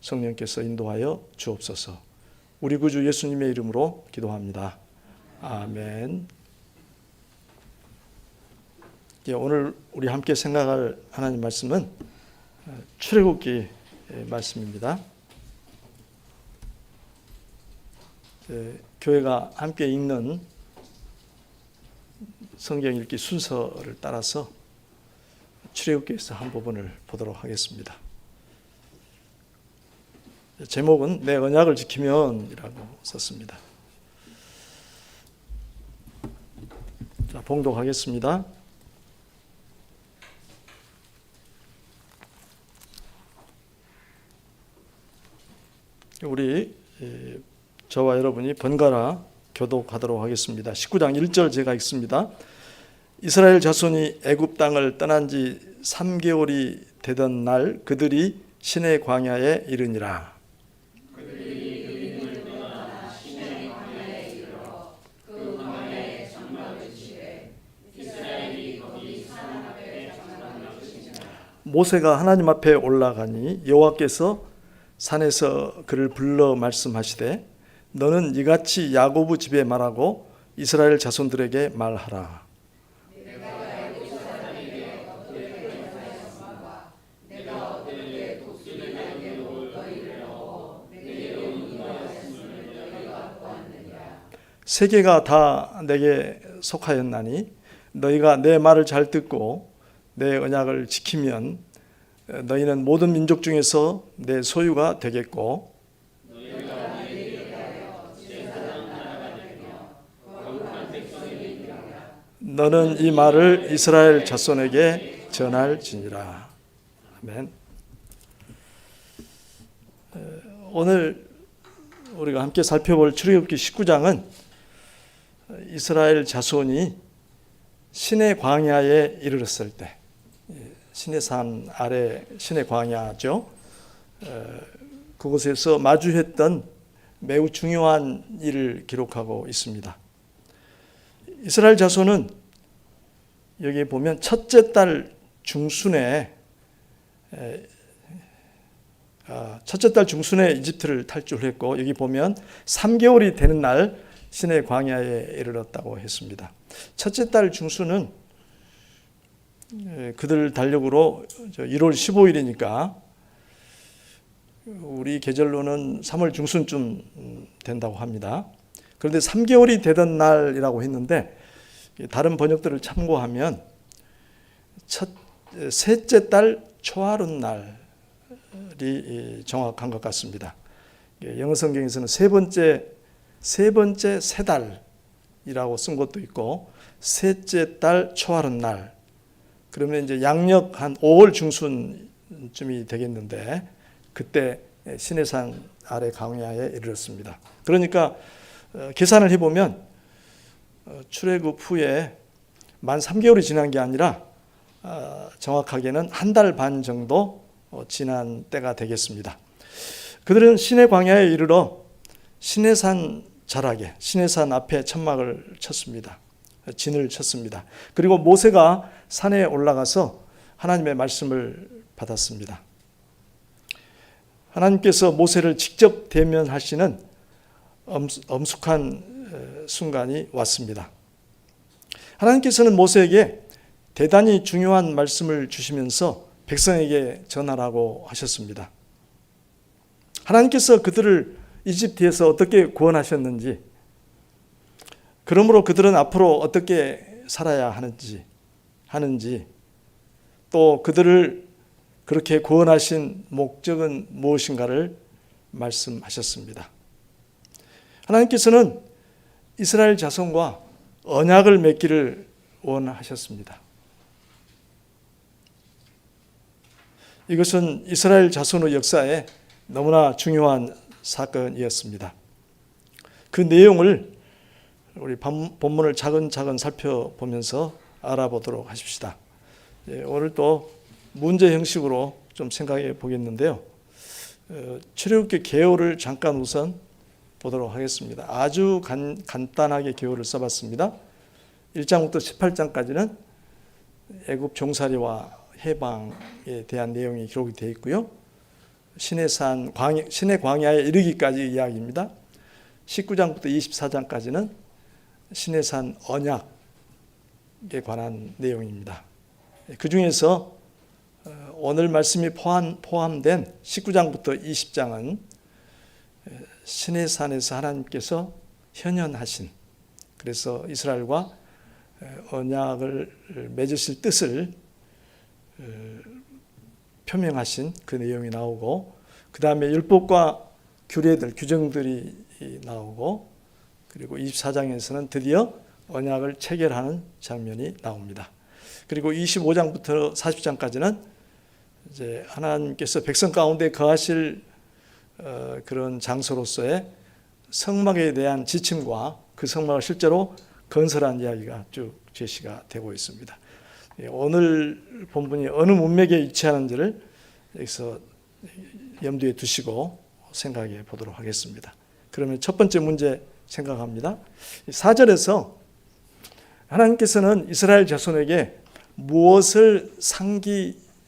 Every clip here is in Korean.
성령께서 인도하여 주옵소서. 우리 구주 예수님의 이름으로 기도합니다. 아멘. 오늘 우리 함께 생각할 하나님 말씀은 출애굽기 말씀입니다. 교회가 함께 읽는 성경 읽기 순서를 따라서 출애굽기에서 한 부분을 보도록 하겠습니다. 제목은 내 언약을 지키면이라고 썼습니다. 자, 봉독하겠습니다. 우리 저와 여러분이 번갈아 교독하도록 하겠습니다. 19장 1절 제가 읽습니다. 이스라엘 자손이 애굽 땅을 떠난 지 3개월이 되던 날 그들이 시내 광야에 이르니라. 모세가 하나님 앞에 올라가니 여호와께서 산에서 그를 불러 말씀하시되 너는 이같이 야고보 집에 말하고 이스라엘 자손들에게 말하라. 세계가 다 내게 속하였나니 너희가 내 말을 잘 듣고 내 언약을 지키면 너희는 모든 민족 중에서 내 소유가 되겠고 너는 이 말을 이스라엘 자손에게 전할지니라. 아멘. 오늘 우리가 함께 살펴볼 출애굽기 19장은 이스라엘 자손이 시내 광야에 이르렀을 때, 시내산 아래 시내 광야죠. 그곳에서 마주했던 매우 중요한 일을 기록하고 있습니다. 이스라엘 자손은 여기 보면 첫째 달 중순에 이집트를 탈출했고 여기 보면 3개월이 되는 날 시내 광야에 이르렀다고 했습니다. 첫째 달 중순은 그들 달력으로 1월 15일이니까 우리 계절로는 3월 중순쯤 된다고 합니다. 그런데 3개월이 되던 날이라고 했는데 다른 번역들을 참고하면 셋째 달 초하룻 날이 정확한 것 같습니다. 영어 성경에서는 세 번째 세 달이라고 쓴 것도 있고 셋째 달 초하룻 날 그러면 이제 양력 한 5월 중순쯤이 되겠는데 그때 시내산 아래 광야에 이르렀습니다. 그러니까 계산을 해보면 출애굽 후에 만 3개월이 지난 게 아니라 정확하게는 한 달 반 정도 지난 때가 되겠습니다. 그들은 시내 광야에 이르러 시내산 자락에 시내산 앞에 천막을 쳤습니다. 진을 쳤습니다. 그리고 모세가 산에 올라가서 하나님의 말씀을 받았습니다. 하나님께서 모세를 직접 대면하시는 엄숙한 순간이 왔습니다. 하나님께서는 모세에게 대단히 중요한 말씀을 주시면서 백성에게 전하라고 하셨습니다. 하나님께서 그들을 이집트에서 어떻게 구원하셨는지, 그러므로 그들은 앞으로 어떻게 살아야 하는지, 또 그들을 그렇게 구원하신 목적은 무엇인가를 말씀하셨습니다. 하나님께서는 이스라엘 자손과 언약을 맺기를 원하셨습니다. 이것은 이스라엘 자손의 역사에 너무나 중요한 사건이었습니다. 그 내용을 우리 본문을 차근차근 살펴보면서 알아보도록 하십시다. 오늘 또 문제 형식으로 좀 생각해 보겠는데요. 출애굽기 개요를 잠깐 우선 보도록 하겠습니다. 아주 간단하게 개요를 써봤습니다. 1장부터 18장까지는 애굽 종살이와 해방에 대한 내용이 기록이 되어 있고요. 시내산 시내 광야에 이르기까지 이야기입니다. 19장부터 24장까지는 시내산 언약에 관한 내용입니다. 그 중에서 오늘 말씀이 포함된 19장부터 20장은 시내산에서 하나님께서 현현하신, 그래서 이스라엘과 언약을 맺으실 뜻을 표명하신 그 내용이 나오고, 그 다음에 율법과 규례들, 규정들이 나오고, 그리고 24장에서는 드디어 언약을 체결하는 장면이 나옵니다. 그리고 25장부터 40장까지는 이제 하나님께서 백성 가운데 거하실 그런 장소로서의 성막에 대한 지침과 그 성막을 실제로 건설한 이야기가 쭉 제시가 되고 있습니다. 오늘 본문이 어느 문맥에 위치하는지를 여기서 염두에 두시고 생각해 보도록 하겠습니다. 그러면 첫 번째 문제 생각합니다. 4절에서 하나님께서는 이스라엘 자손에게 무엇을 상기시키시는가,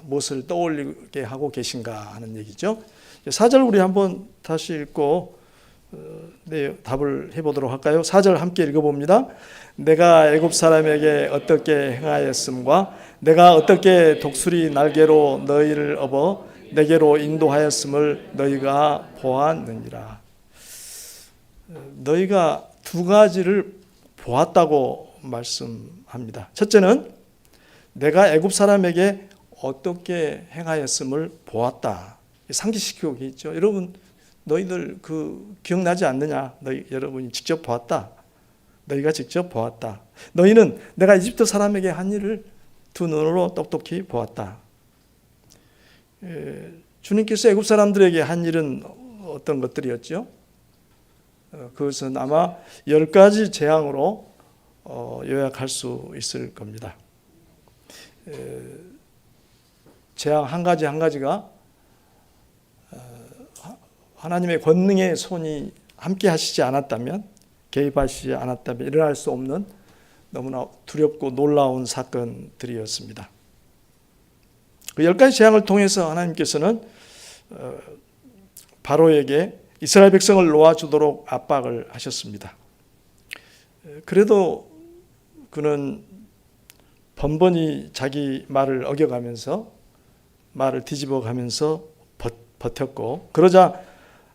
무엇을 떠올리게 하고 계신가 하는 얘기죠. 4절 우리 한번 다시 읽고 답을 해보도록 할까요? 4절 함께 읽어봅니다. 내가 애굽 사람에게 어떻게 행하였음과 내가 어떻게 독수리 날개로 너희를 업어 내게로 인도하였음을 너희가 보았느니라. 너희가 두 가지를 보았다고 말씀합니다. 첫째는 내가 애굽 사람에게 어떻게 행하였음을 보았다. 상기시키고 있죠. 여러분, 너희들 기억나지 않느냐? 여러분이 직접 보았다. 너희가 직접 보았다. 너희는 내가 이집트 사람에게 한 일을 두 눈으로 똑똑히 보았다. 주님께서 애굽 사람들에게 한 일은 어떤 것들이었죠? 그것은 아마 10가지 재앙으로 요약할 수 있을 겁니다. 재앙 한 가지 한 가지가 하나님의 권능의 손이 함께 하시지 않았다면, 개입하시지 않았다면 일어날 수 없는 너무나 두렵고 놀라운 사건들이었습니다. 그 10가지 재앙을 통해서 하나님께서는 바로에게 이스라엘 백성을 놓아주도록 압박을 하셨습니다. 그래도 그는 번번이 자기 말을 어겨가면서, 말을 뒤집어가면서 버텼고, 그러자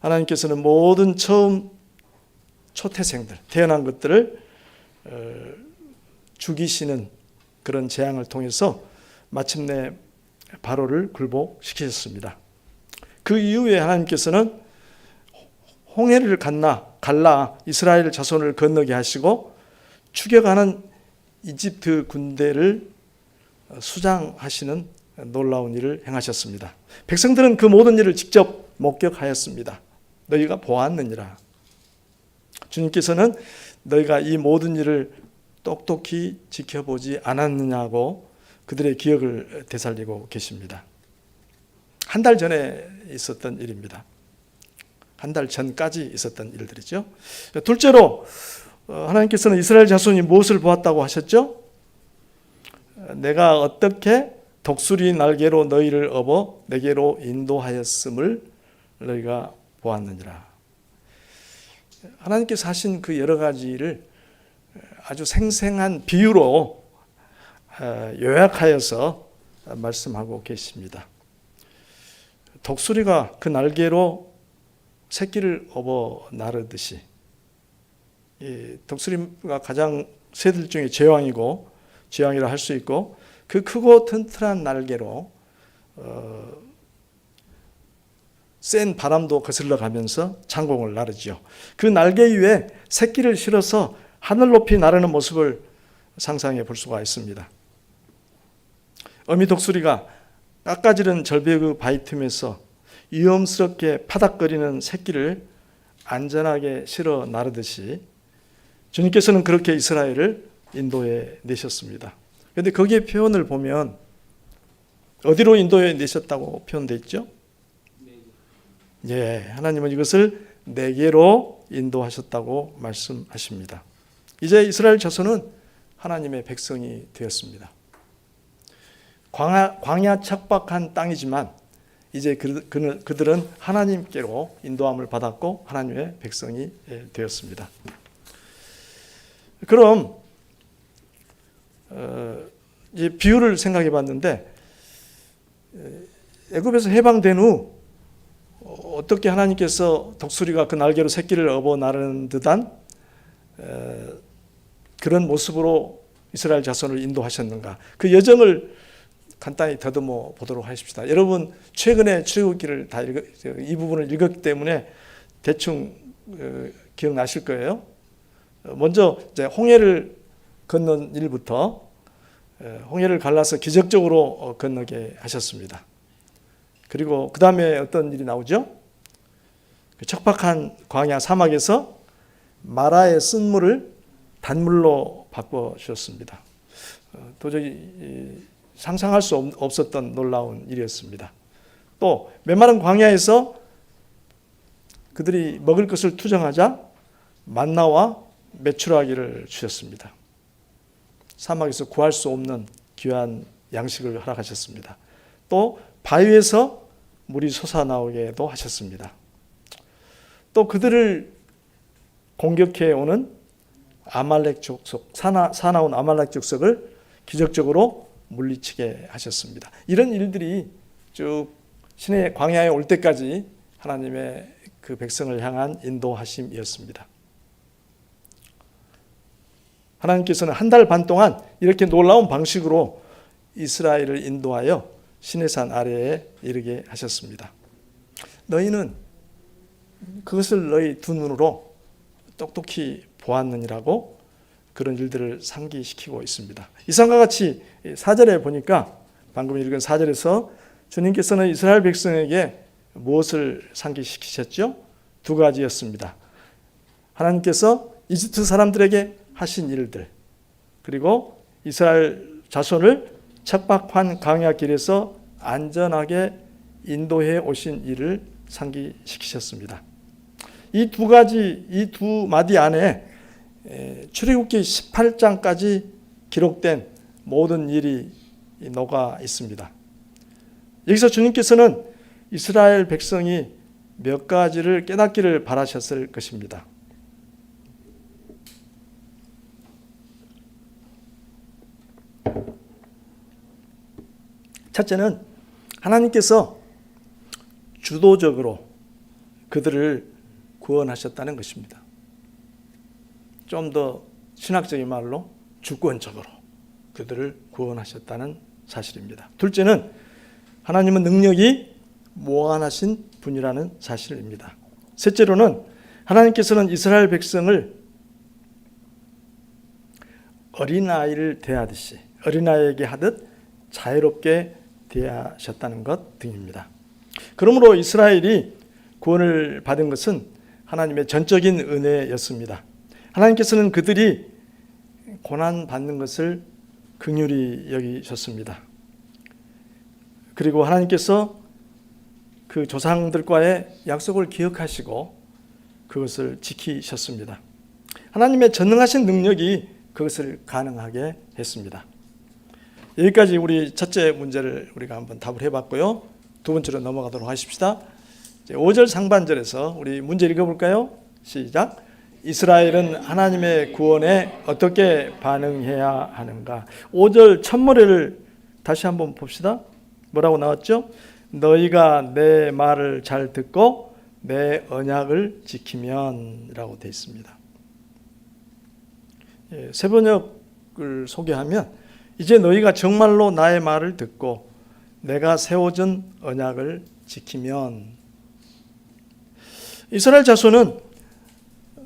하나님께서는 모든 처음 초태생들, 태어난 것들을 죽이시는 그런 재앙을 통해서 마침내 바로를 굴복시키셨습니다. 그 이후에 하나님께서는 홍해를 갈라 이스라엘 자손을 건너게 하시고 추격하는 이집트 군대를 수장하시는 놀라운 일을 행하셨습니다. 백성들은 그 모든 일을 직접 목격하였습니다. 너희가 보았느니라. 주님께서는 너희가 이 모든 일을 똑똑히 지켜보지 않았느냐고 그들의 기억을 되살리고 계십니다. 한 달 전에 있었던 일입니다. 한 달 전까지 있었던 일들이죠. 둘째로 하나님께서는 이스라엘 자손이 무엇을 보았다고 하셨죠? 내가 어떻게 독수리 날개로 너희를 업어 내게로 인도하였음을 너희가 보았느니라. 하나님께서 하신 그 여러 가지를 아주 생생한 비유로 요약하여서 말씀하고 계십니다. 독수리가 그 날개로 새끼를 업어 나르듯이, 독수리가 가장 새들 중에 제왕이라 할 수 있고, 그 크고 튼튼한 날개로 센 바람도 거슬러 가면서 창공을 나르죠. 그 날개 위에 새끼를 실어서 하늘 높이 나르는 모습을 상상해 볼 수가 있습니다. 어미 독수리가 깎아지른 절벽의 바위 틈에서 위험스럽게 파닥거리는 새끼를 안전하게 실어 나르듯이 주님께서는 그렇게 이스라엘을 인도해 내셨습니다. 그런데 거기에 표현을 보면 어디로 인도해 내셨다고 표현되어 있죠? 하나님은 이것을 내게로 인도하셨다고 말씀하십니다. 이제 이스라엘 자손은 하나님의 백성이 되었습니다. 광야 척박한 땅이지만 이제 그들은 하나님께로 인도함을 받았고 하나님의 백성이 되었습니다. 그럼 이 비유를 생각해 봤는데 애굽에서 해방된 후 어떻게 하나님께서 독수리가 그 날개로 새끼를 업어 나르는 듯한 그런 모습으로 이스라엘 자손을 인도하셨는가, 그 여정을 간단히 더듬어 보도록 하십시다. 여러분 최근에 출애굽기를 이 부분을 읽었기 때문에 대충 기억나실 거예요. 먼저 이제 홍해를 건넌 일부터 홍해를 갈라서 기적적으로 건너게 하셨습니다. 그리고 그 다음에 어떤 일이 나오죠? 척박한 광야 사막에서 마라의 쓴물을 단물로 바꿔주셨습니다. 도저히 상상할 수 없었던 놀라운 일이었습니다. 또 메마른 광야에서 그들이 먹을 것을 투정하자 만나와 메추라기를 주셨습니다. 사막에서 구할 수 없는 귀한 양식을 허락하셨습니다. 또 바위에서 물이 솟아나오게도 하셨습니다. 또 그들을 공격해 오는 아말렉 족속, 사나운 아말렉 족속을 기적적으로 물리치게 하셨습니다. 이런 일들이 쭉 신의 광야에 올 때까지 하나님의 그 백성을 향한 인도하심이었습니다. 하나님께서는 한 달 반 동안 이렇게 놀라운 방식으로 이스라엘을 인도하여 시내산 아래에 이르게 하셨습니다. 너희는 그것을 너희 두 눈으로 똑똑히 보았느니라고 그런 일들을 상기시키고 있습니다. 이상과 같이 4절에 보니까 방금 읽은 4절에서 주님께서는 이스라엘 백성에게 무엇을 상기시키셨죠? 두 가지였습니다. 하나님께서 이집트 사람들에게 하신 일들, 그리고 이스라엘 자손을 척박한 광야 길에서 안전하게 인도해 오신 일을 상기시키셨습니다. 이 두 가지, 이 두 마디 안에 출애굽기 18장까지 기록된 모든 일이 녹아 있습니다. 여기서 주님께서는 이스라엘 백성이 몇 가지를 깨닫기를 바라셨을 것입니다. 첫째는 하나님께서 주도적으로 그들을 구원하셨다는 것입니다. 좀 더 신학적인 말로 주권적으로 그들을 구원하셨다는 사실입니다. 둘째는 하나님은 능력이 무한하신 분이라는 사실입니다. 셋째로는 하나님께서는 이스라엘 백성을 어린아이를 대하듯이, 어린아이에게 하듯 자유롭게 대하셨다는 것 등입니다. 그러므로 이스라엘이 구원을 받은 것은 하나님의 전적인 은혜였습니다. 하나님께서는 그들이 고난받는 것을 긍휼히 여기셨습니다. 그리고 하나님께서 그 조상들과의 약속을 기억하시고 그것을 지키셨습니다. 하나님의 전능하신 능력이 그것을 가능하게 했습니다. 여기까지 우리 첫째 문제를 우리가 한번 답을 해봤고요. 두 번째로 넘어가도록 하십시다. 5절 상반절에서 우리 문제 읽어볼까요? 시작. 이스라엘은 하나님의 구원에 어떻게 반응해야 하는가? 5절 첫머리를 다시 한번 봅시다. 뭐라고 나왔죠? 너희가 내 말을 잘 듣고 내 언약을 지키면 이라고 되어 있습니다. 새번역을 소개하면 이제 너희가 정말로 나의 말을 듣고 내가 세워준 언약을 지키면, 이스라엘 자손은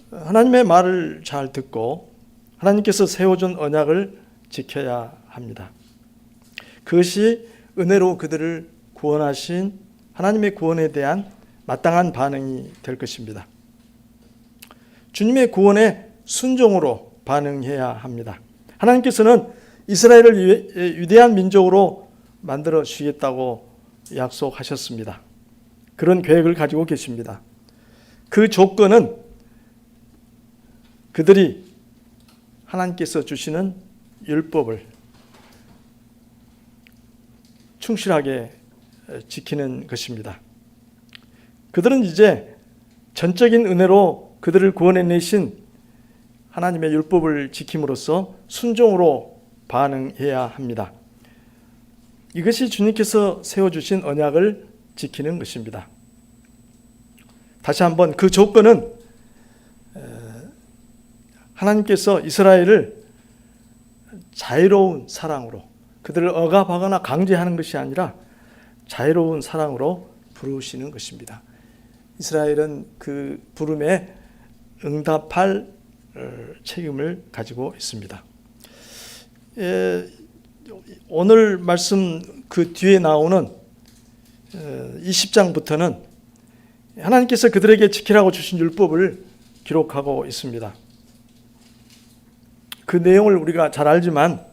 하나님의 말을 잘 듣고 하나님께서 세워준 언약을 지켜야 합니다. 그것이 은혜로 그들을 구원하신 하나님의 구원에 대한 마땅한 반응이 될 것입니다. 주님의 구원에 순종으로 반응해야 합니다. 하나님께서는 이스라엘을 위대한 민족으로 만들어 주시겠다고 약속하셨습니다. 그런 계획을 가지고 계십니다. 그 조건은 그들이 하나님께서 주시는 율법을 충실하게 지키는 것입니다. 그들은 이제 전적인 은혜로 그들을 구원해내신 하나님의 율법을 지킴으로써 순종으로 반응해야 합니다. 이것이 주님께서 세워주신 언약을 지키는 것입니다. 다시 한번 그 조건은 하나님께서 이스라엘을 자유로운 사랑으로, 그들을 억압하거나 강제하는 것이 아니라 자유로운 사랑으로 부르시는 것입니다. 이스라엘은 그 부름에 응답할 책임을 가지고 있습니다. 오늘 말씀 그 뒤에 나오는 20장부터는 하나님께서 그들에게 지키라고 주신 율법을 기록하고 있습니다. 그 내용을 우리가 잘 알지만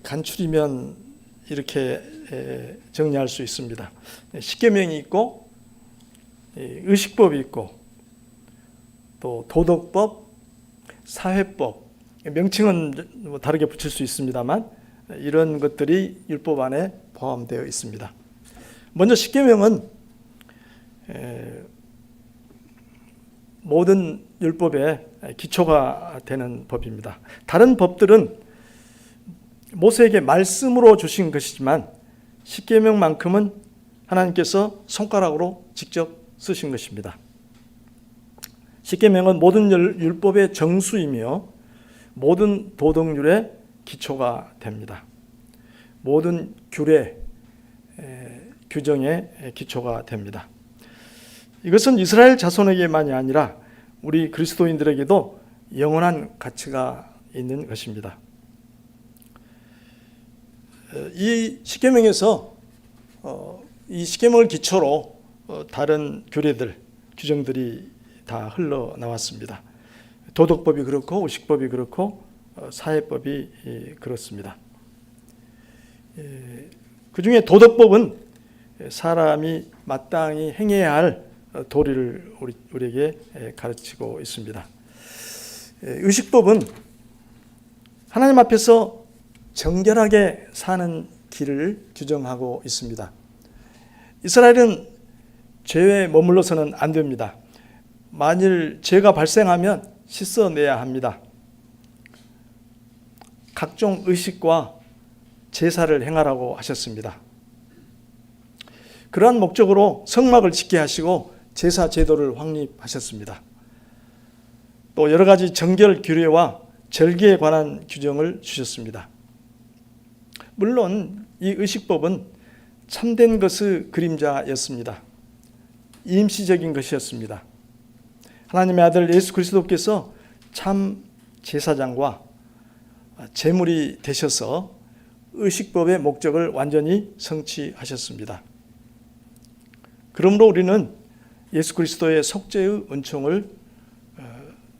간추리면 이렇게 정리할 수 있습니다. 십계명이 있고 의식법이 있고 또 도덕법, 사회법, 명칭은 다르게 붙일 수 있습니다만 이런 것들이 율법 안에 포함되어 있습니다. 먼저 십계명은 모든 율법의 기초가 되는 법입니다. 다른 법들은 모세에게 말씀으로 주신 것이지만 십계명만큼은 하나님께서 손가락으로 직접 쓰신 것입니다. 십계명은 모든 율법의 정수이며 모든 도덕률의 기초가 됩니다. 모든 규례, 규정의 기초가 됩니다. 이것은 이스라엘 자손에게만이 아니라 우리 그리스도인들에게도 영원한 가치가 있는 것입니다. 이 십계명에서 이 십계명을 기초로 다른 규례들, 규정들이 다 흘러나왔습니다. 도덕법이 그렇고 의식법이 그렇고 사회법이 그렇습니다. 그 중에 도덕법은 사람이 마땅히 행해야 할 도리를 우리에게 가르치고 있습니다. 의식법은 하나님 앞에서 정결하게 사는 길을 규정하고 있습니다. 이스라엘은 죄에 머물러서는 안 됩니다. 만일 죄가 발생하면 씻어내야 합니다. 각종 의식과 제사를 행하라고 하셨습니다. 그러한 목적으로 성막을 짓게 하시고 제사 제도를 확립하셨습니다. 또 여러 가지 정결 규례와 절기에 관한 규정을 주셨습니다. 물론 이 의식법은 참된 것의 그림자였습니다. 임시적인 것이었습니다. 하나님의 아들 예수 그리스도께서 참 제사장과 제물이 되셔서 의식법의 목적을 완전히 성취하셨습니다. 그러므로 우리는 예수 그리스도의 속죄의 은총을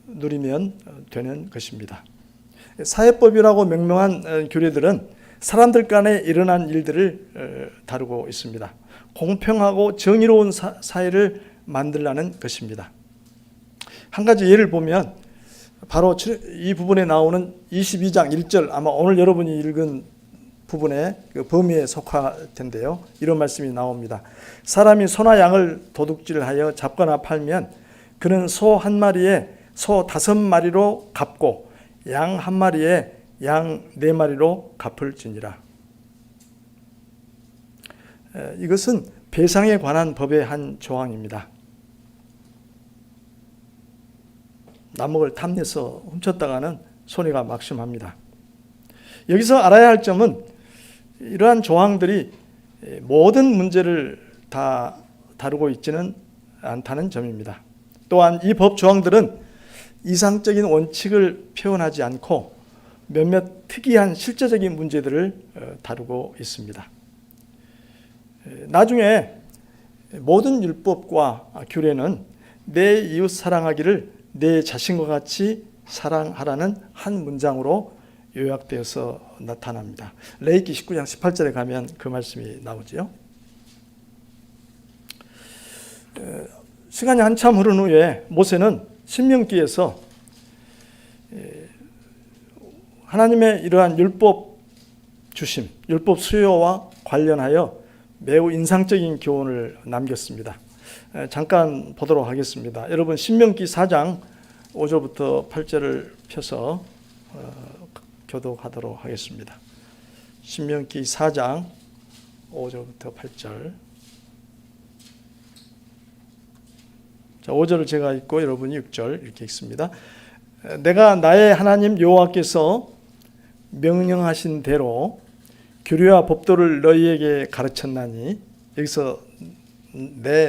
누리면 되는 것입니다. 사회법이라고 명명한 규례들은 사람들 간에 일어난 일들을 다루고 있습니다. 공평하고 정의로운 사회를 만들라는 것입니다. 한 가지 예를 보면 바로 이 부분에 나오는 22장 1절, 아마 오늘 여러분이 읽은 부분의 그 범위에 속할 텐데요. 이런 말씀이 나옵니다. 사람이 소나 양을 도둑질하여 잡거나 팔면 그는 소 한 마리에 소 5마리로 갚고 양 한 마리에 양 4마리로 갚을지니라. 이것은 배상에 관한 법의 한 조항입니다. 남목을 탐내서 훔쳤다가는 손해가 막심합니다. 여기서 알아야 할 점은 이러한 조항들이 모든 문제를 다 다루고 있지는 않다는 점입니다. 또한 이 법 조항들은 이상적인 원칙을 표현하지 않고 몇몇 특이한 실제적인 문제들을 다루고 있습니다. 나중에 모든 율법과 규례는 내 이웃 사랑하기를 내 자신과 같이 사랑하라는 한 문장으로 요약되어서 나타납니다. 레위기 19장 18절에 가면 그 말씀이 나오지요. 시간이 한참 흐른 후에 모세는 신명기에서 하나님의 이러한 율법 주심, 율법 수요와 관련하여 매우 인상적인 교훈을 남겼습니다. 잠깐 보도록 하겠습니다. 여러분 신명기 4장 5절부터 8절을 펴서 교독하도록 하겠습니다. 신명기 4장 5절부터 8절. 자, 5절을 제가 읽고 여러분이 6절 이렇게 읽습니다. 내가 나의 하나님 여호와께서 명령하신 대로 규례와 법도를 너희에게 가르쳤나니, 여기서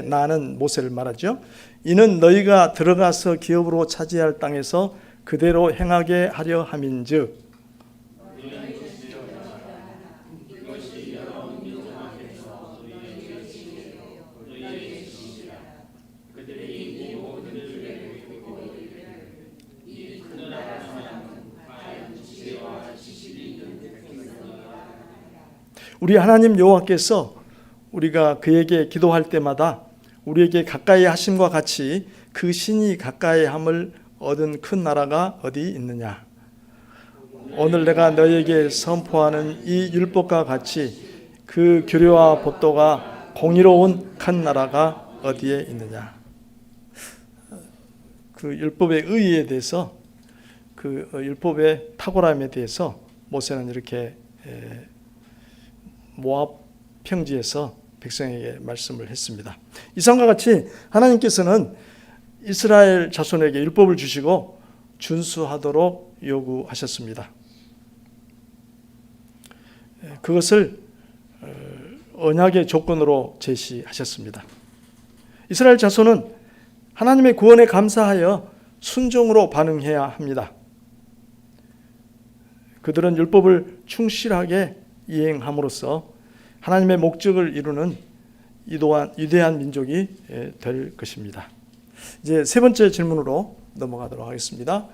나는 모세를 말하죠. 이는 너희가 들어가서 기업으로 차지할 땅에서 그대로 행하게 하려 함인즉 우리 하나님 여호와께서 우리가 그에게 기도할 때마다 우리에게 가까이 하심과 같이 그 신이 가까이 함을 얻은 큰 나라가 어디 있느냐. 오늘 내가 너희에게 선포하는 이 율법과 같이 그 규례와 법도가 공의로운 큰 나라가 어디에 있느냐. 그 율법의 의의에 대해서, 그 율법의 탁월함에 대해서 모세는 이렇게 모압 평지에서 백성에게 말씀을 했습니다. 이상과 같이 하나님께서는 이스라엘 자손에게 율법을 주시고 준수하도록 요구하셨습니다. 그것을 언약의 조건으로 제시하셨습니다. 이스라엘 자손은 하나님의 구원에 감사하여 순종으로 반응해야 합니다. 그들은 율법을 충실하게 이행함으로써 하나님의 목적을 이루는 위대한 민족이 될 것입니다. 이제 세 번째 질문으로 넘어가도록 하겠습니다.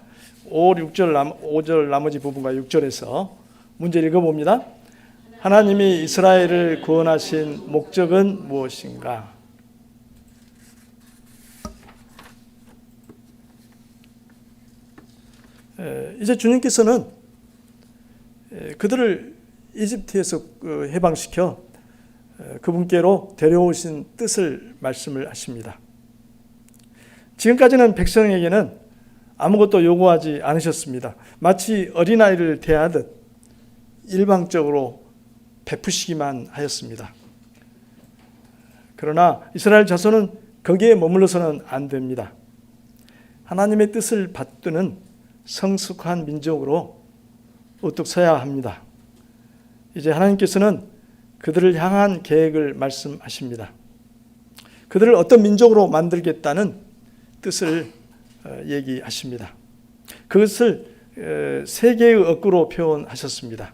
5절 나머지 부분과 6절에서 문제 읽어봅니다. 하나님이 이스라엘을 구원하신 목적은 무엇인가? 이제 주님께서는 그들을 이집트에서 해방시켜 그분께로 데려오신 뜻을 말씀을 하십니다. 지금까지는 백성에게는 아무것도 요구하지 않으셨습니다. 마치 어린아이를 대하듯 일방적으로 베푸시기만 하였습니다. 그러나 이스라엘 자손은 거기에 머물러서는 안 됩니다. 하나님의 뜻을 받드는 성숙한 민족으로 우뚝 서야 합니다. 이제 하나님께서는 그들을 향한 계획을 말씀하십니다. 그들을 어떤 민족으로 만들겠다는 뜻을 얘기하십니다. 그것을 세 개의 어구로 표현하셨습니다.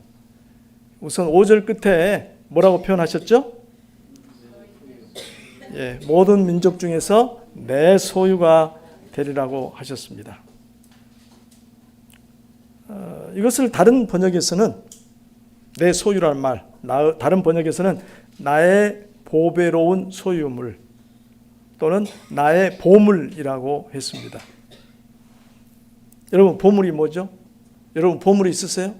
우선 5절 끝에 뭐라고 표현하셨죠? 모든 민족 중에서 내 소유가 되리라고 하셨습니다. 이것을 다른 번역에서는 내 소유란 말, 다른 번역에서는 나의 보배로운 소유물 또는 나의 보물이라고 했습니다. 여러분 보물이 뭐죠? 여러분 보물이 있으세요?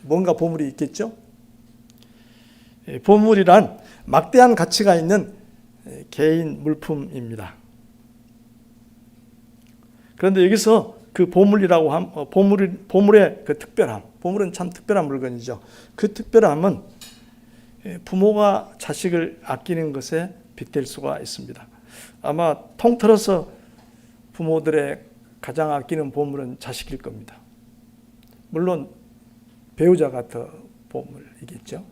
뭔가 보물이 있겠죠? 보물이란 막대한 가치가 있는 개인 물품입니다. 그런데 여기서 그 보물이라고 보물의 그 특별함, 보물은 참 특별한 물건이죠. 그 특별함은 부모가 자식을 아끼는 것에 빗댈 수가 있습니다. 아마 통틀어서 부모들의 가장 아끼는 보물은 자식일 겁니다. 물론 배우자가 더 보물이겠죠.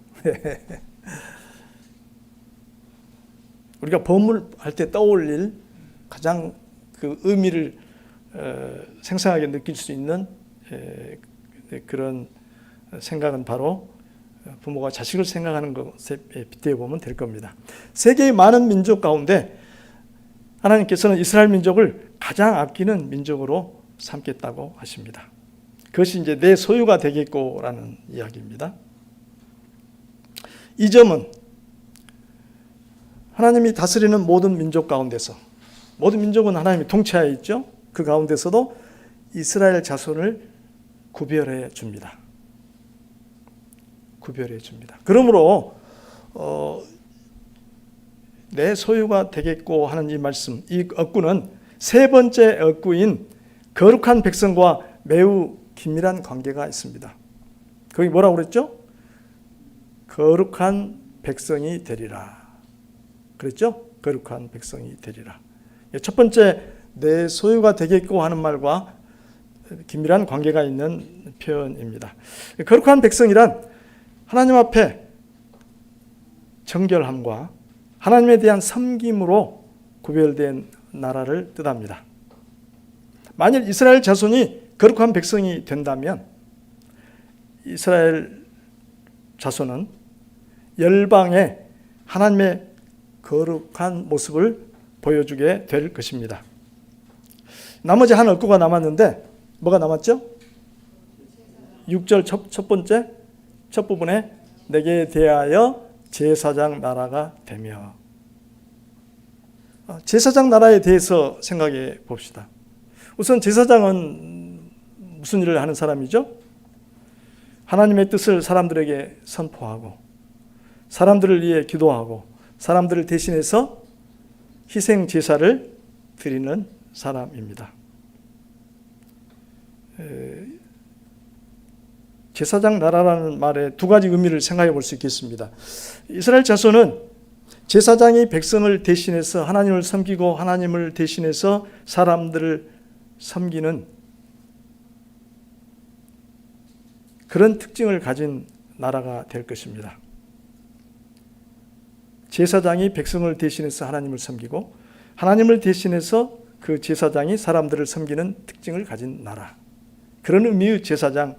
우리가 보물 할 때 떠올릴 가장 그 의미를 생생하게 느낄 수 있는 그런 생각은 바로 부모가 자식을 생각하는 것에 빗대어 보면 될 겁니다. 세계의 많은 민족 가운데 하나님께서는 이스라엘 민족을 가장 아끼는 민족으로 삼겠다고 하십니다. 그것이 이제 내 소유가 되겠고라는 이야기입니다. 이 점은 하나님이 다스리는 모든 민족 가운데서, 모든 민족은 하나님이 통치하에 있죠. 그 가운데서도 이스라엘 자손을 구별해 줍니다. 구별해 줍니다. 그러므로 내 소유가 되겠고 하는 이 말씀, 이 억구는 세 번째 억구인 거룩한 백성과 매우 긴밀한 관계가 있습니다. 거기 뭐라고 그랬죠? 거룩한 백성이 되리라. 그랬죠? 거룩한 백성이 되리라. 첫 번째, 내 소유가 되겠고 하는 말과 긴밀한 관계가 있는 표현입니다. 거룩한 백성이란 하나님 앞에 정결함과 하나님에 대한 섬김으로 구별된 나라를 뜻합니다. 만일 이스라엘 자손이 거룩한 백성이 된다면 이스라엘 자손은 열방에 하나님의 거룩한 모습을 보여주게 될 것입니다. 나머지 한 억구가 남았는데 뭐가 남았죠? 6절 첫 번째 첫 부분에 내게 대하여 제사장 나라가 되며, 제사장 나라에 대해서 생각해 봅시다. 우선 제사장은 무슨 일을 하는 사람이죠? 하나님의 뜻을 사람들에게 선포하고 사람들을 위해 기도하고 사람들을 대신해서 희생 제사를 드리는 사람입니다. 제사장 나라라는 말에 두 가지 의미를 생각해 볼 수 있겠습니다. 이스라엘 자손은 제사장이 백성을 대신해서 하나님을 섬기고 하나님을 대신해서 사람들을 섬기는 그런 특징을 가진 나라가 될 것입니다. 제사장이 백성을 대신해서 하나님을 섬기고 하나님을 대신해서 그 제사장이 사람들을 섬기는 특징을 가진 나라, 그런 의미의 제사장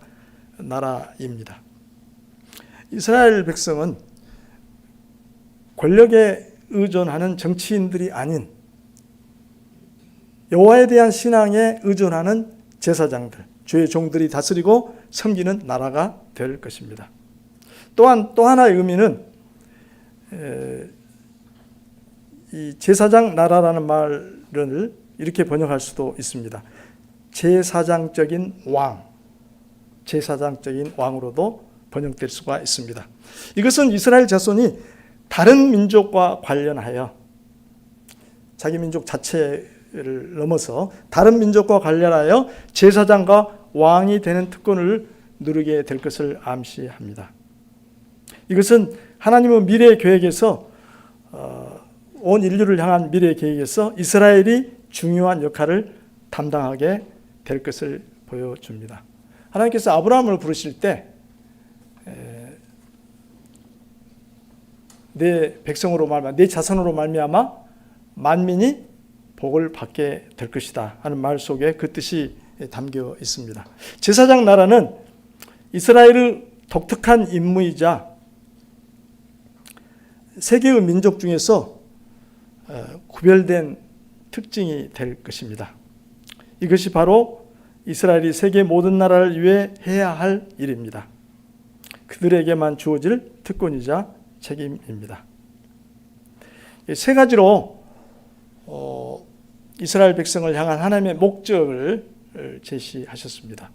나라입니다. 이스라엘 백성은 권력에 의존하는 정치인들이 아닌 여호와에 대한 신앙에 의존하는 제사장들, 주의 종들이 다스리고 섬기는 나라가 될 것입니다. 또한 또 하나의 의미는 이 제사장 나라라는 말을 이렇게 번역할 수도 있습니다. 제사장적인 왕, 제사장적인 왕으로도 번역될 수가 있습니다. 이것은 이스라엘 자손이 다른 민족과 관련하여 자기 민족 자체를 넘어서 다른 민족과 관련하여 제사장과 왕이 되는 특권을 누리게 될 것을 암시합니다. 이것은 하나님의 미래 계획에서 온 인류를 향한 미래 계획에서 이스라엘이 중요한 역할을 담당하게 될 것을 보여줍니다. 하나님께서 아브라함을 부르실 때 내 백성으로 말미암아 내 자손으로 말미암아 만민이 복을 받게 될 것이다 하는 말 속에 그 뜻이 담겨 있습니다. 제사장 나라는 이스라엘의 독특한 임무이자 세계의 민족 중에서 구별된 특징이 될 것입니다. 이것이 바로 이스라엘이 세계 모든 나라를 위해 해야 할 일입니다. 그들에게만 주어질 특권이자 책임입니다. 세 가지로 이스라엘 백성을 향한 하나님의 목적을 제시하셨습니다.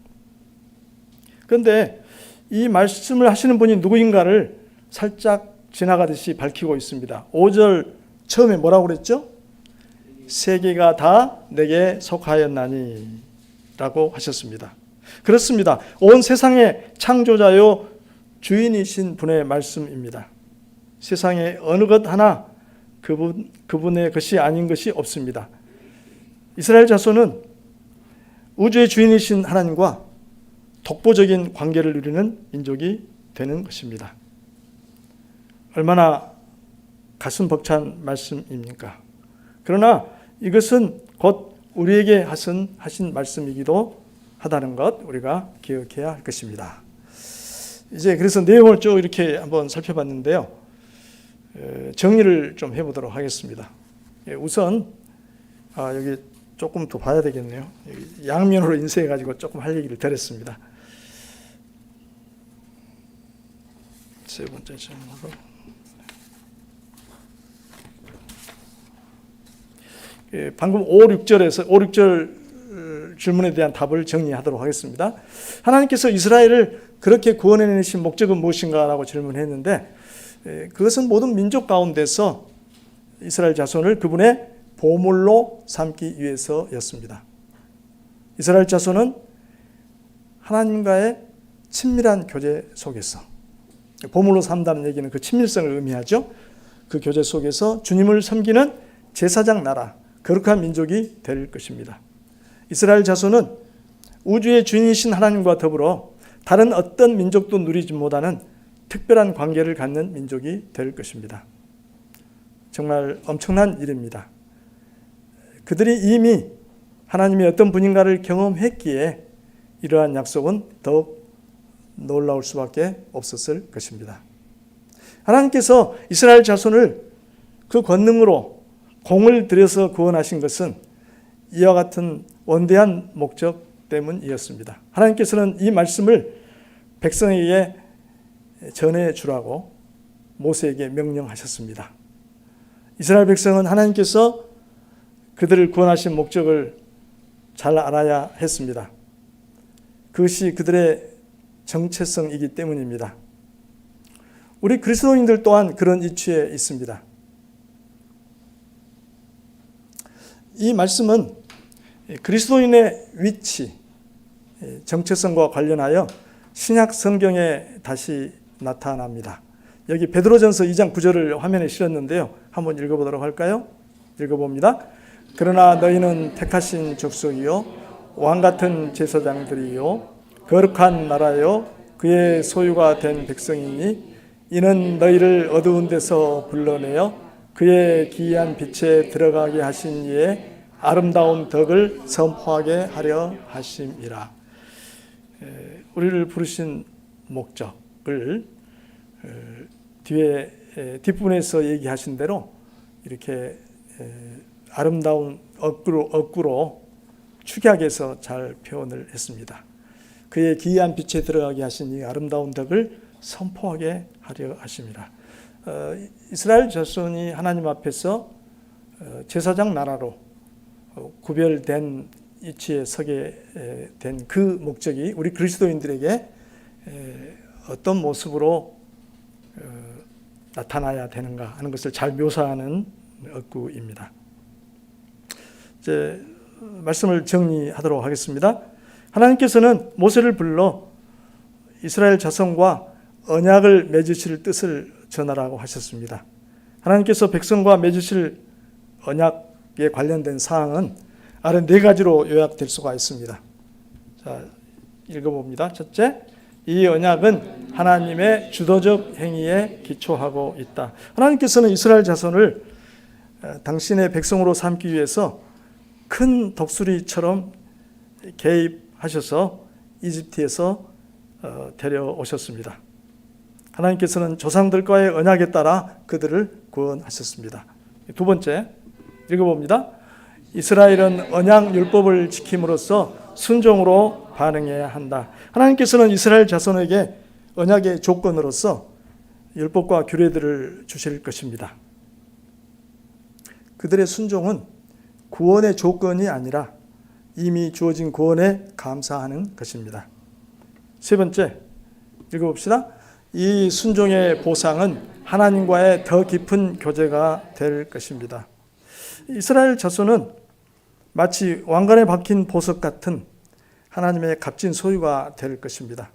그런데 이 말씀을 하시는 분이 누구인가를 살짝 지나가듯이 밝히고 있습니다. 5절 처음에 뭐라고 그랬죠? 세계가 다 내게 속하였나니 라고 하셨습니다. 그렇습니다. 온 세상의 창조자요 주인이신 분의 말씀입니다. 세상에 어느 것 하나 그분의 것이 아닌 것이 없습니다. 이스라엘 자손은 우주의 주인이신 하나님과 독보적인 관계를 누리는 민족이 되는 것입니다. 얼마나 가슴 벅찬 말씀입니까? 그러나 이것은 곧 우리에게 하신 말씀이기도 하다는 것 우리가 기억해야 할 것입니다. 이제 그래서 내용을 쭉 이렇게 한번 살펴봤는데요. 정리를 좀 해보도록 하겠습니다. 우선 여기 조금 더 봐야 되겠네요. 양면으로 인쇄해가지고 조금 할 얘기를 덜 했습니다. 세 번째 질문으로. 방금 5, 6절 질문에 대한 답을 정리하도록 하겠습니다. 하나님께서 이스라엘을 그렇게 구원해내신 목적은 무엇인가라고 질문했는데, 그것은 모든 민족 가운데서 이스라엘 자손을 그분의 보물로 삼기 위해서였습니다. 이스라엘 자손은 하나님과의 친밀한 교제 속에서, 보물로 삼다는 얘기는 그 친밀성을 의미하죠. 그 교제 속에서 주님을 섬기는 제사장 나라, 거룩한 민족이 될 것입니다. 이스라엘 자손은 우주의 주인이신 하나님과 더불어 다른 어떤 민족도 누리지 못하는 특별한 관계를 갖는 민족이 될 것입니다. 정말 엄청난 일입니다. 그들이 이미 하나님이 어떤 분인가를 경험했기에 이러한 약속은 더욱 놀라울 수밖에 없었을 것입니다. 하나님께서 이스라엘 자손을 그 권능으로 공을 들여서 구원하신 것은 이와 같은 원대한 목적 때문이었습니다. 하나님께서는 이 말씀을 백성에게 전해주라고 모세에게 명령하셨습니다. 이스라엘 백성은 하나님께서 그들을 구원하신 목적을 잘 알아야 했습니다. 그것이 그들의 정체성이기 때문입니다. 우리 그리스도인들 또한 그런 이치에 있습니다. 이 말씀은 그리스도인의 위치, 정체성과 관련하여 신약 성경에 다시 나타납니다. 여기 베드로전서 2장 9절을 화면에 실었는데요. 한번 읽어보도록 할까요? 읽어봅니다. 그러나 너희는 택하신 족속이요 왕같은 제사장들이요 거룩한 나라요 그의 소유가 된 백성이니 이는 너희를 어두운 데서 불러내어 그의 기이한 빛에 들어가게 하신 이의 아름다운 덕을 선포하게 하려 하심이라. 우리를 부르신 목적을 뒷부분에서 얘기하신 대로 이렇게 아름다운 어구로 축약해서 잘 표현을 했습니다. 그의 기이한 빛에 들어가게 하신 이 아름다운 덕을 선포하게 하려 하심이라. 이스라엘 자손이 하나님 앞에서 제사장 나라로 구별된 위치에 서게 된 그 목적이 우리 그리스도인들에게 어떤 모습으로 나타나야 되는가 하는 것을 잘 묘사하는 어구입니다. 이제 말씀을 정리하도록 하겠습니다. 하나님께서는 모세를 불러 이스라엘 자손과 언약을 맺으실 뜻을 전하라고 하셨습니다. 하나님께서 백성과 맺으실 언약에 관련된 사항은 아래 4가지로 요약될 수가 있습니다. 자, 읽어봅니다. 첫째, 이 언약은 하나님의 주도적 행위에 기초하고 있다. 하나님께서는 이스라엘 자손을 당신의 백성으로 삼기 위해서 큰 독수리처럼 개입하셔서 이집트에서 데려오셨습니다. 하나님께서는 조상들과의 언약에 따라 그들을 구원하셨습니다. 두 번째, 읽어봅니다. 이스라엘은 언약 율법을 지킴으로써 순종으로 반응해야 한다. 하나님께서는 이스라엘 자손에게 언약의 조건으로서 율법과 규례들을 주실 것입니다. 그들의 순종은 구원의 조건이 아니라 이미 주어진 구원에 감사하는 것입니다. 세 번째, 읽어봅시다. 이 순종의 보상은 하나님과의 더 깊은 교제가 될 것입니다. 이스라엘 자손은 마치 왕관에 박힌 보석 같은 하나님의 값진 소유가 될 것입니다.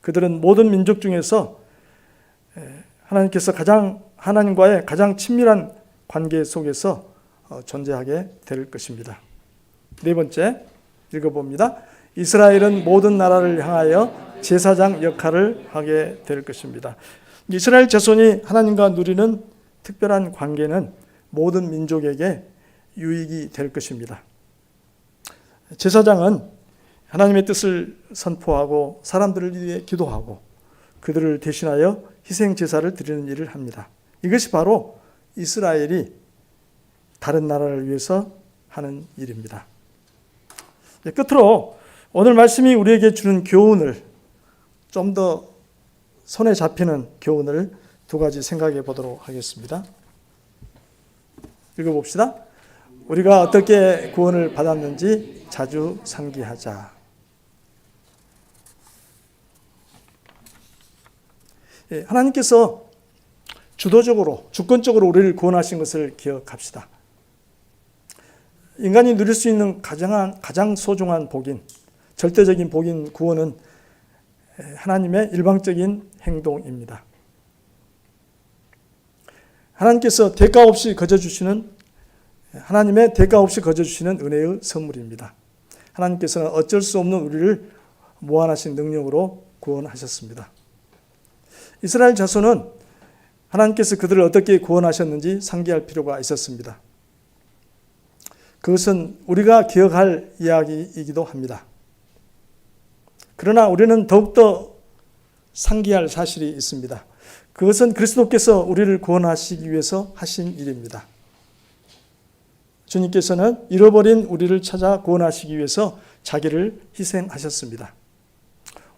그들은 모든 민족 중에서 하나님께서 하나님과의 가장 친밀한 관계 속에서 존재하게 될 것입니다. 네 번째, 읽어봅니다. 이스라엘은 모든 나라를 향하여 제사장 역할을 하게 될 것입니다. 이스라엘 자손이 하나님과 누리는 특별한 관계는 모든 민족에게 유익이 될 것입니다. 제사장은 하나님의 뜻을 선포하고 사람들을 위해 기도하고 그들을 대신하여 희생 제사를 드리는 일을 합니다. 이것이 바로 이스라엘이 다른 나라를 위해서 하는 일입니다. 끝으로 오늘 말씀이 우리에게 주는 교훈을 좀 더 손에 잡히는 교훈을 2가지 생각해 보도록 하겠습니다. 읽어봅시다. 우리가 어떻게 구원을 받았는지 자주 상기하자. 하나님께서 주도적으로, 주권적으로 우리를 구원하신 것을 기억합시다. 인간이 누릴 수 있는 가장 소중한 복인, 절대적인 복인 구원은 하나님의 일방적인 행동입니다. 하나님께서 하나님의 대가 없이 거저주시는 은혜의 선물입니다. 하나님께서는 어쩔 수 없는 우리를 무한하신 능력으로 구원하셨습니다. 이스라엘 자손은 하나님께서 그들을 어떻게 구원하셨는지 상기할 필요가 있었습니다. 그것은 우리가 기억할 이야기이기도 합니다. 그러나 우리는 더욱더 상기할 사실이 있습니다. 그것은 그리스도께서 우리를 구원하시기 위해서 하신 일입니다. 주님께서는 잃어버린 우리를 찾아 구원하시기 위해서 자기를 희생하셨습니다.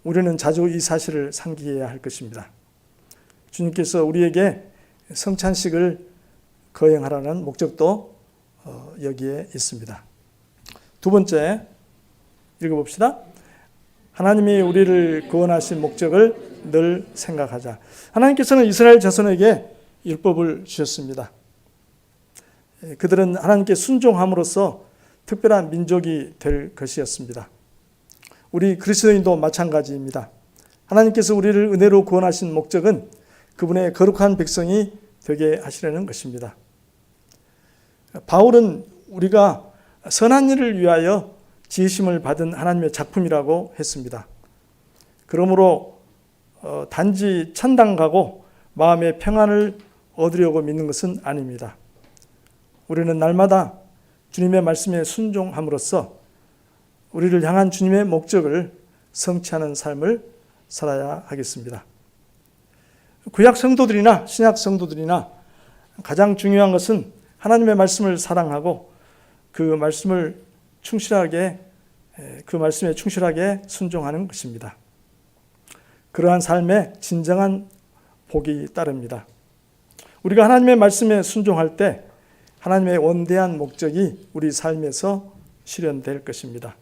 우리는 자주 이 사실을 상기해야 할 것입니다. 주님께서 우리에게 성찬식을 거행하라는 목적도 여기에 있습니다. 두 번째, 읽어봅시다. 하나님이 우리를 구원하신 목적을 늘 생각하자. 하나님께서는 이스라엘 자손에게 율법을 주셨습니다. 그들은 하나님께 순종함으로써 특별한 민족이 될 것이었습니다. 우리 그리스도인도 마찬가지입니다. 하나님께서 우리를 은혜로 구원하신 목적은 그분의 거룩한 백성이 되게 하시려는 것입니다. 바울은 우리가 선한 일을 위하여 지으심을 받은 하나님의 작품이라고 했습니다. 그러므로 단지 천당 가고 마음의 평안을 얻으려고 믿는 것은 아닙니다. 우리는 날마다 주님의 말씀에 순종함으로써 우리를 향한 주님의 목적을 성취하는 삶을 살아야 하겠습니다. 구약 성도들이나 신약 성도들이나 가장 중요한 것은 하나님의 말씀을 사랑하고 그 말씀에 충실하게 순종하는 것입니다. 그러한 삶에 진정한 복이 따릅니다. 우리가 하나님의 말씀에 순종할 때 하나님의 원대한 목적이 우리 삶에서 실현될 것입니다.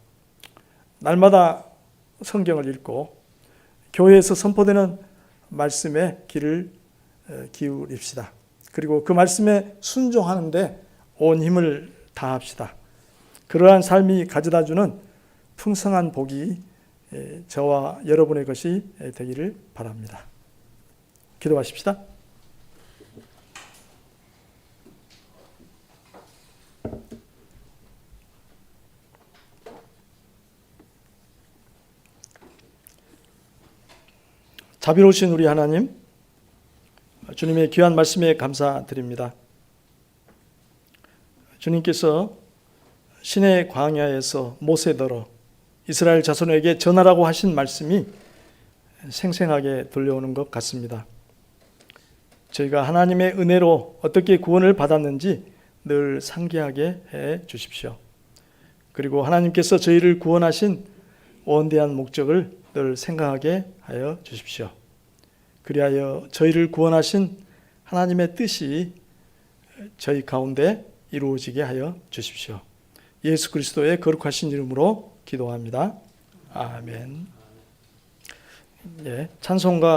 날마다 성경을 읽고 교회에서 선포되는 말씀에 귀를 기울입시다. 그리고 그 말씀에 순종하는데 온 힘을 다합시다. 그러한 삶이 가져다주는 풍성한 복이 저와 여러분의 것이 되기를 바랍니다. 기도하십시다. 자비로우신 우리 하나님, 주님의 귀한 말씀에 감사드립니다. 주님께서 시내 광야에서 모세더러 이스라엘 자손에게 전하라고 하신 말씀이 생생하게 들려오는 것 같습니다. 저희가 하나님의 은혜로 어떻게 구원을 받았는지 늘 상기하게 해 주십시오. 그리고 하나님께서 저희를 구원하신 원대한 목적을 늘 생각하게 하여 주십시오. 그리하여 저희를 구원하신 하나님의 뜻이 저희 가운데 이루어지게 하여 주십시오. 예수 그리스도의 거룩하신 이름으로 기도합니다. 아멘. 예, 찬송가